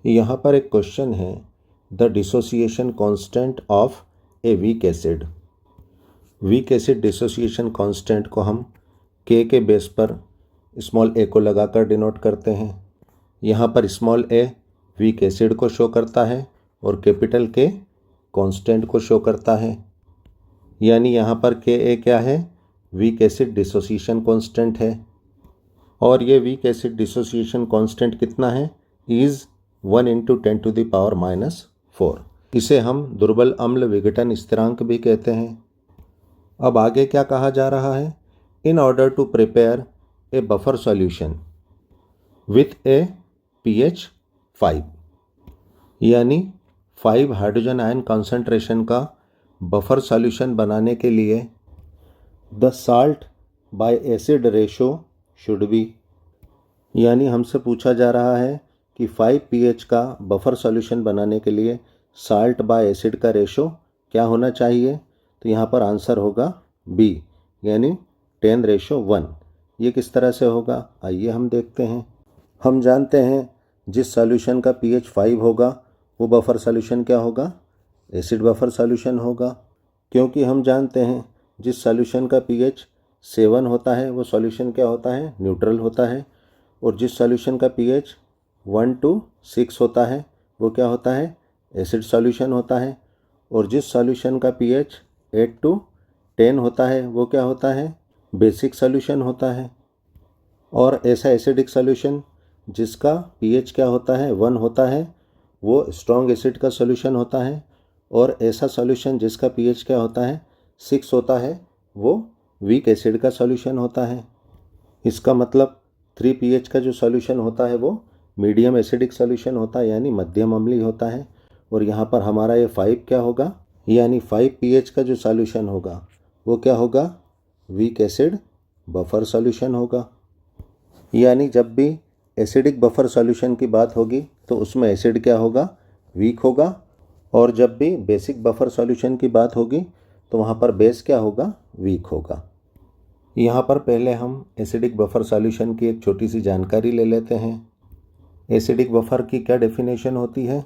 यहाँ पर एक क्वेश्चन है, the dissociation constant of a weak acid. Weak acid dissociation constant को हम के बेस पर स्मॉल ए को लगाकर डिनोट करते हैं। यहाँ पर स्मॉल ए वीक एसिड को शो करता है और कैपिटल के कांस्टेंट को शो करता है। यानी यहाँ पर के ए क्या है, वीक एसिड डिसोसिएशन कांस्टेंट है। और ये वीक एसिड डिसोसिएशन कांस्टेंट कितना है, इज़ 1 × 10⁻⁴। इसे हम दुर्बल अम्ल विघटन स्थिरांक भी कहते हैं। अब आगे क्या कहा जा रहा है, in order to prepare a buffer solution with a pH 5, यानी 5 हाइड्रोजन आयन कॉन्सेंट्रेशन का बफर सॉल्यूशन बनाने के लिए the salt by acid ratio should be, यानी हमसे पूछा जा रहा है कि 5 pH का बफर सॉल्यूशन बनाने के लिए साल्ट बाय एसिड का रेशो क्या होना चाहिए। तो यहाँ पर आंसर होगा बी, यानी 10:1। ये किस तरह से होगा, आइए हम देखते हैं। हम जानते हैं जिस सॉल्यूशन का pH 5 होगा वो बफर सॉल्यूशन क्या होगा, एसिड बफर सॉल्यूशन होगा। क्योंकि हम जानते हैं जिस सॉल्यूशन का pH 7 होता है वो सॉल्यूशन क्या होता है, न्यूट्रल होता है। और जिस सॉल्यूशन का pH 1 to 6 होता है वो क्या होता है, एसिड सॉल्यूशन होता है। और जिस सॉल्यूशन का pH 8 to 10 होता है वो क्या होता है, बेसिक सॉल्यूशन होता है। और ऐसा एसिडिक सॉल्यूशन जिसका pH क्या होता है, 1 होता है, वो स्ट्रॉन्ग एसिड का सॉल्यूशन होता है। और ऐसा सॉल्यूशन जिसका pH क्या होता है, 6 होता है, वो वीक एसिड का सॉल्यूशन होता है। इसका मतलब 3 pH का जो सॉल्यूशन होता है वो मीडियम एसिडिक सॉल्यूशन होता है, यानी मध्यम अम्लीय होता है। और यहाँ पर हमारा ये 5 क्या होगा, यानी 5 pH का जो सॉल्यूशन होगा वो क्या होगा, वीक एसिड बफर सॉल्यूशन होगा। यानी जब भी एसिडिक बफर सॉल्यूशन की बात होगी तो उसमें एसिड क्या होगा, वीक होगा। और जब भी बेसिक बफर सॉल्यूशन की बात होगी तो वहाँ पर बेस क्या होगा, वीक होगा। यहाँ पर पहले हम एसिडिक बफर सॉल्यूशन की एक छोटी सी जानकारी ले लेते हैं। एसिडिक बफर की क्या डेफिनेशन होती है,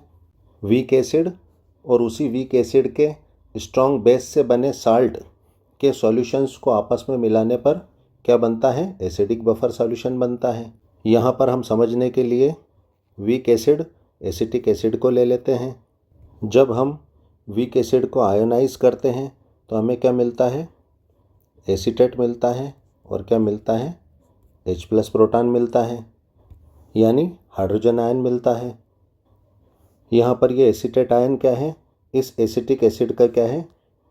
वीक एसिड और उसी वीक एसिड के स्ट्रॉन्ग बेस से बने साल्ट के सॉल्यूशंस को आपस में मिलाने पर क्या बनता है, एसिडिक बफर सॉल्यूशन बनता है। यहाँ पर हम समझने के लिए वीक एसिड एसिटिक एसिड को ले लेते हैं। जब हम वीक एसिड को आयोनाइज करते हैं तो हमें क्या मिलता है, एसीटेट मिलता है। और क्या मिलता है, H+ प्रोटॉन मिलता है, यानी हाइड्रोजन आयन मिलता है। यहाँ पर ये एसीटेट आयन क्या है, इस एसिटिक एसिड का क्या है,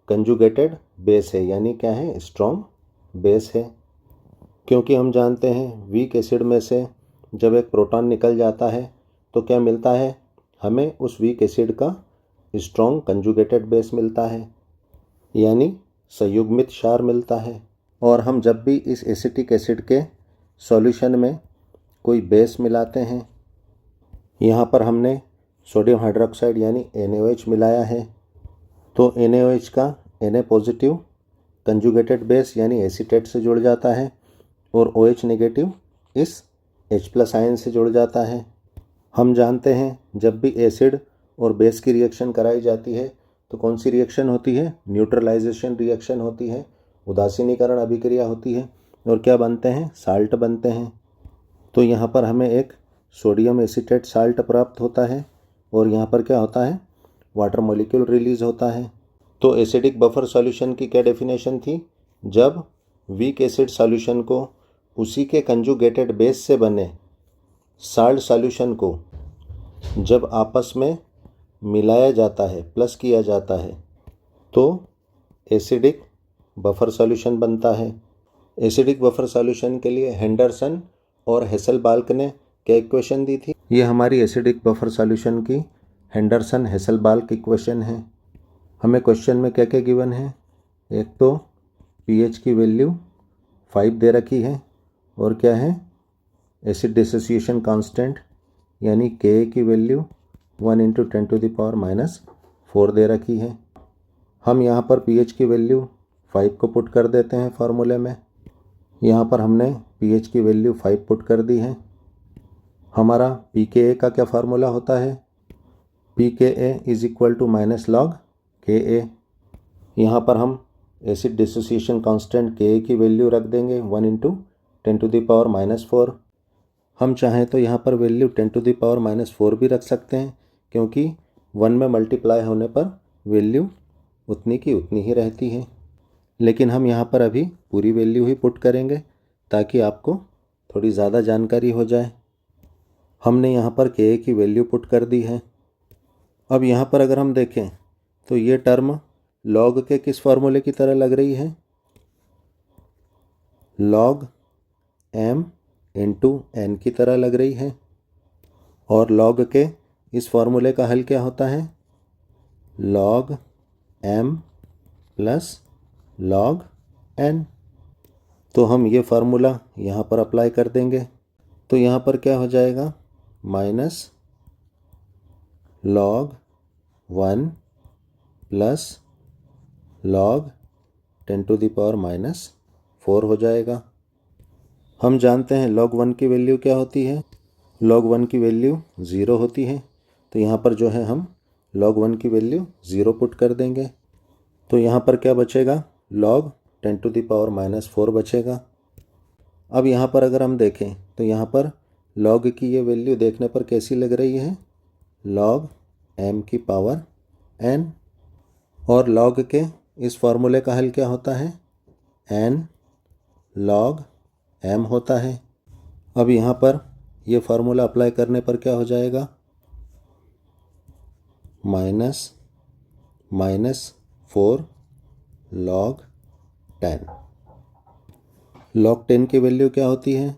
कंजुगेटेड बेस है, यानी क्या है, स्ट्रॉन्ग बेस है। क्योंकि हम जानते हैं वीक एसिड में से जब एक प्रोटॉन निकल जाता है तो क्या मिलता है, हमें उस वीक एसिड का स्ट्रॉन्ग कंजुगेटेड बेस मिलता है, यानी संयुग्मित क्षार मिलता है। और हम जब भी इस एसिटिक एसिड के सॉल्यूशन में कोई बेस मिलाते हैं, यहाँ पर हमने सोडियम हाइड्रोक्साइड यानी NaOH मिलाया है, तो NaOH का Na+ कंजुगेटेड बेस यानी एसीटेट से जुड़ जाता है और OH- इस H+ आयन से जुड़ जाता है। हम जानते हैं जब भी एसिड और बेस की रिएक्शन कराई जाती है तो कौन सी रिएक्शन होती है, न्यूट्रलाइजेशन रिएक्शन होती है, उदासीनीकरण अभिक्रिया होती है। और क्या बनते हैं, साल्ट बनते हैं। तो यहाँ पर हमें एक सोडियम एसीटेट साल्ट प्राप्त होता है और यहाँ पर क्या होता है, वाटर मॉलिक्यूल रिलीज होता है। तो एसिडिक बफर सॉल्यूशन की क्या डेफिनेशन थी, जब वीक एसिड सॉल्यूशन को उसी के कंजुगेटेड बेस से बने साल्ट सॉल्यूशन को जब आपस में मिलाया जाता है, प्लस किया जाता है, तो एसिडिक बफर सॉल्यूशन बनता है। एसिडिक बफर सॉल्यूशन के लिए हेंडरसन और हेसलबाल्क ने क्या इक्वेशन दी थी, ये हमारी एसिडिक बफर सॉल्यूशन की हेंडरसन हेसलबाल्क इक्वेशन है। हमें क्वेश्चन में क्या क्या गिवन है, एक तो pH की वैल्यू 5 दे रखी है और क्या है, एसिड डिसोसिएशन कांस्टेंट यानी Ka की वैल्यू 1 × 10⁻⁴ दे रखी है। हम यहाँ पर pH की वैल्यू 5 को पुट कर देते हैं फार्मूले में। यहाँ पर हमने pH की वैल्यू 5 पुट कर दी है। हमारा पी के ए का क्या फार्मूला होता है, p K a is equal to minus log K a. यहाँ पर हम एसिड डिसोसिएशन कांस्टेंट के ए की वैल्यू रख देंगे 1 इंटू 10⁻⁻⁴। हम चाहें तो यहाँ पर वैल्यू 10⁻⁻4 भी रख सकते हैं, क्योंकि 1 में मल्टीप्लाई होने पर वैल्यू उतनी की उतनी ही रहती है। लेकिन हम यहाँ पर अभी पूरी वैल्यू ही पुट करेंगे ताकि आपको थोड़ी ज़्यादा जानकारी हो जाए। हमने यहाँ पर के ए की वैल्यू पुट कर दी है। अब यहाँ पर अगर हम देखें तो ये टर्म लॉग के किस फार्मूले की तरह लग रही है, लॉग एम इंटू एन की तरह लग रही है। और लॉग के इस फार्मूले का हल क्या होता है, log M plus log N. तो हम ये फार्मूला यहाँ पर अप्लाई कर देंगे। तो यहाँ पर क्या हो जाएगा, माइनस लॉग 1 प्लस लॉग 10⁻⁻4 हो जाएगा। हम जानते हैं log 1 की वैल्यू क्या होती है, log 1 की वैल्यू 0 होती है। तो यहाँ पर जो है हम log 1 की वैल्यू 0 पुट कर देंगे। तो यहाँ पर क्या बचेगा, log 10⁻⁻4 बचेगा। अब यहाँ पर अगर हम देखें तो यहाँ पर log की ये वैल्यू देखने पर कैसी लग रही है, log m की पावर n। और log के इस फार्मूले का हल क्या होता है, n log m होता है। अब यहाँ पर ये फार्मूला अप्लाई करने पर क्या हो जाएगा, -4 log 10। log 10 की वैल्यू क्या होती है,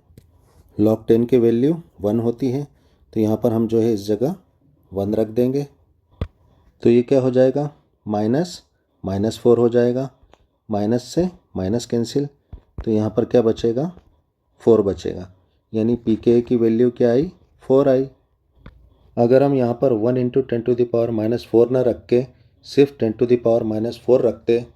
log 10 की वैल्यू 1 होती है। तो यहाँ पर हम जो है इस जगह 1 रख देंगे। तो ये क्या हो जाएगा, -4 हो जाएगा, माइनस से माइनस कैंसिल। तो यहाँ पर क्या बचेगा, 4 बचेगा। यानी पी के ए की वैल्यू क्या आई, 4 आई। अगर हम यहाँ पर 1 इंटू 10⁻⁻4 ना रख के सिर्फ 10⁻⁻4 रखते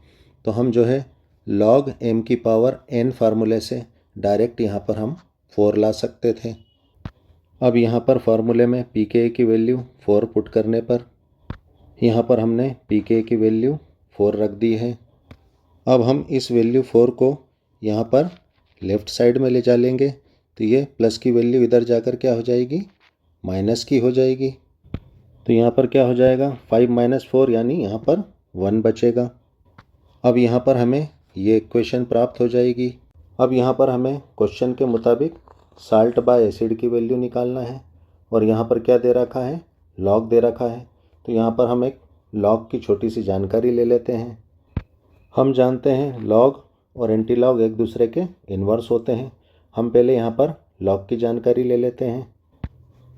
तो हम जो है log m की पावर n फार्मूले से डायरेक्ट यहाँ पर हम 4 ला सकते थे। अब यहाँ पर फार्मूले में पी के ए की वैल्यू 4 पुट करने पर यहाँ पर हमने पी के ए की वैल्यू 4 रख दी है। अब हम इस वैल्यू 4 को यहाँ पर लेफ़्ट साइड में ले जा लेंगे। तो ये प्लस की वैल्यू इधर जाकर क्या हो जाएगी, माइनस की हो जाएगी। तो यहाँ पर क्या हो जाएगा, 5 - 4 यानी यहाँ पर 1 बचेगा। अब यहाँ पर हमें ये इक्वेशन प्राप्त हो जाएगी। अब यहाँ पर हमें क्वेश्चन के मुताबिक साल्ट बाय एसिड की वैल्यू निकालना है। और यहाँ पर क्या दे रखा है, लॉग दे रखा है। तो यहाँ पर हम एक लॉग की छोटी सी जानकारी ले लेते हैं। हम जानते हैं लॉग और एंटी लॉग एक दूसरे के इन्वर्स होते हैं। हम पहले यहाँ पर लॉग की जानकारी ले लेते हैं।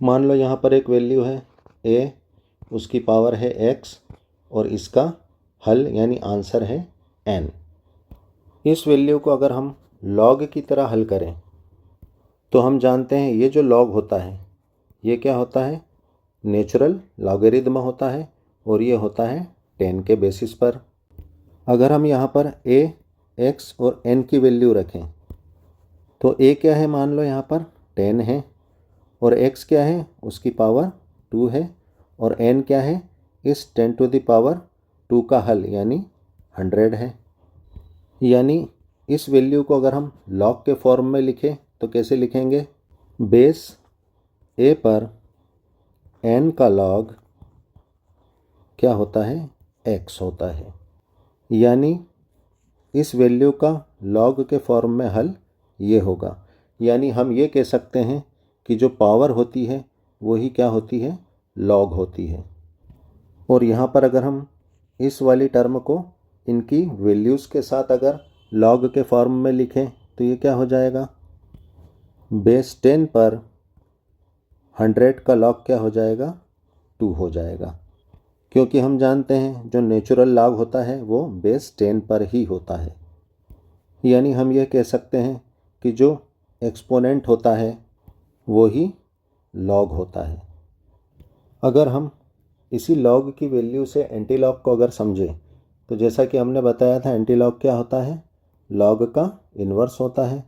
मान लो यहाँ पर एक वैल्यू है a, उसकी पावर है x और इसका हल यानी आंसर है n। इस वैल्यू को अगर हम लॉग की तरह हल करें तो हम जानते हैं ये जो लॉग होता है ये क्या होता है, नेचुरल लॉगरिथम होता है और ये होता है 10 के बेसिस पर। अगर हम यहाँ पर a, x और n की वैल्यू रखें तो a क्या है, मान लो यहाँ पर 10 है और x क्या है, उसकी पावर 2 है और n क्या है, इस 10⁻2 का हल यानी 100 है। यानी इस वैल्यू को अगर हम लॉग के फॉर्म में लिखें तो कैसे लिखेंगे, बेस a पर n का लॉग क्या होता है, x होता है। यानी इस वैल्यू का लॉग के फॉर्म में हल ये होगा। यानी हम ये कह सकते हैं कि जो पावर होती है वही क्या होती है, लॉग होती है। और यहाँ पर अगर हम इस वाली टर्म को इनकी वैल्यूज़ के साथ अगर लॉग के फॉर्म में लिखें तो ये क्या हो जाएगा, बेस 10 पर 100 का लॉग क्या हो जाएगा, 2 हो जाएगा। क्योंकि हम जानते हैं जो नेचुरल लॉग होता है वो बेस 10 पर ही होता है। यानी हम ये कह सकते हैं कि जो एक्सपोनेंट होता है वो ही लॉग होता है। अगर हम इसी लॉग की वैल्यू से एंटी लॉग को अगर समझें तो जैसा कि हमने बताया था एंटी लॉग क्या होता है, लॉग का इन्वर्स होता है।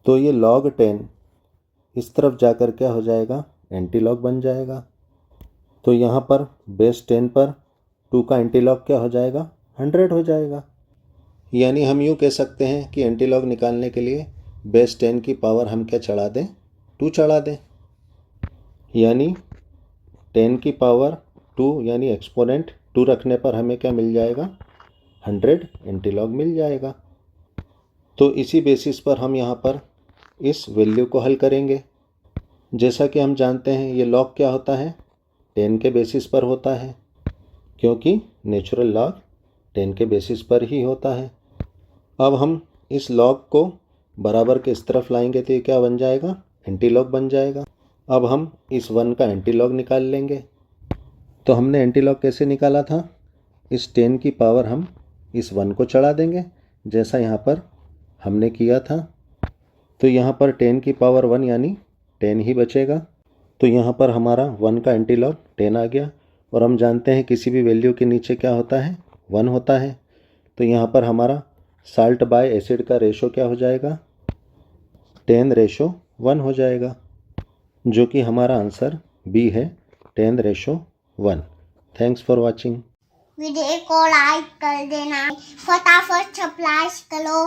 तो ये log 10 इस तरफ जाकर क्या हो जाएगा, एंटीलॉग बन जाएगा। तो यहाँ पर बेस 10 पर 2 का एंटीलॉग क्या हो जाएगा, 100 हो जाएगा। यानी हम यूँ कह सकते हैं कि एंटीलॉग निकालने के लिए बेस 10 की पावर हम क्या चढ़ा दें, 2 चढ़ा दें। यानी 10 की पावर 2 यानी एक्सपोनेंट 2 रखने पर हमें क्या मिल जाएगा, 100 एंटीलॉग मिल जाएगा। तो इसी बेसिस पर हम यहाँ पर इस वैल्यू को हल करेंगे। जैसा कि हम जानते हैं ये लॉग क्या होता है, 10 के बेसिस पर होता है, क्योंकि नेचुरल लॉग 10 के बेसिस पर ही होता है। अब हम इस लॉग को बराबर के इस तरफ लाएंगे तो ये क्या बन जाएगा, एंटीलॉग बन जाएगा। अब हम इस 1 का एंटीलॉग निकाल लेंगे। तो हमने एंटीलॉग कैसे निकाला था, इस 10 की पावर हम इस 1 को चढ़ा देंगे, जैसा यहाँ पर हमने किया था। तो यहाँ पर 10 की पावर 1 यानी 10 ही बचेगा। तो यहाँ पर हमारा 1 का एंटीलॉग 10 आ गया। और हम जानते हैं किसी भी वैल्यू के नीचे क्या होता है, 1 होता है। तो यहाँ पर हमारा साल्ट बाय एसिड का रेशो क्या हो जाएगा, 10:1 हो जाएगा, जो कि हमारा आंसर बी है, 10:1। Thanks for watching. वीडियो को लाइक कर देना, फटाफट सब्सक्राइब करो।